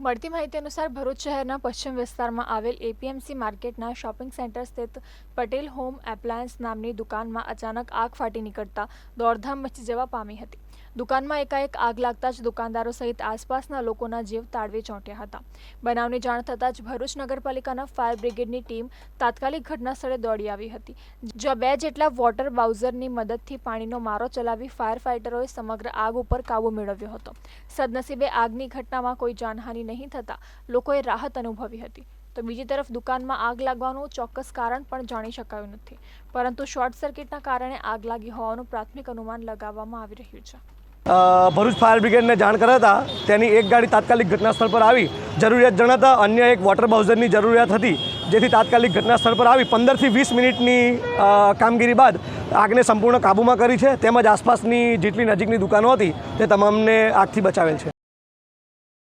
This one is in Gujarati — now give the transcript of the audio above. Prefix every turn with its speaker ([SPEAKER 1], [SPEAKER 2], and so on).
[SPEAKER 1] મળતી માહિતી અનુસાર ભરૂચ શહેરના પશ્ચિમ વિસ્તારમાં આવેલ એપીએમસી માર્કેટના શોપિંગ સેન્ટર સ્થિત પટેલ હોમ એપ્લાયન્સ નામની દુકાનમાં અચાનક આગ ફાટી નીકળતા દોડધામ મચી જવા પામી હતી। દુકાનમાં એકાએક આગ લાગતા જ દુકાનદારો સહિત આસપાસના લોકોના જીવ તાળવે ચોંટ્યા હતા। બનાવની જાણ થતાં જ ભરૂચ નગરપાલિકાના ફાયર બ્રિગેડની ટીમ તાત્કાલિક ઘટના સ્થળે દોડી આવી હતી, જ્યાં 2 જેટલા વોટર બાઉઝરની મદદથી પાણીનો મારો ચલાવી ફાયર ફાઇટરોએ સમગ્ર આગ ઉપર કાબુ મેળવ્યો હતો। સદનસીબે આગની ઘટનામાં કોઈ જાનહાનિ નહીં થતા લોકોએ રાહત અનુભવી હતી। તો બીજી તરફ દુકાનમાં આગ લાગવાનું ચોક્કસ કારણ પણ જાણી શકાયું નથી, પરંતુ શોર્ટ સર્કિટના કારણે આગ લાગી હોવાનું પ્રાથમિક અનુમાન લગાવવામાં આવી રહ્યું છે।
[SPEAKER 2] ભરૂચ ફાયર બ્રિગેડને જાણ કરતા તેની એક ગાડી તાત્કાલિક ઘટનાસ્થળ પર આવી જરૂરિયાત જણાતા અન્ય એક વોટર બાઉઝરની જરૂરિયાત હતી, જેથી તાત્કાલિક ઘટનાસ્થળ પર આવી 15 થી 20 મિનિટની કામગીરી બાદ આગને સંપૂર્ણ કાબૂમાં કરી છે, તેમજ આસપાસની જેટલી નજીકની દુકાનો હતી તે તમામને આગથી બચાવેલ છે।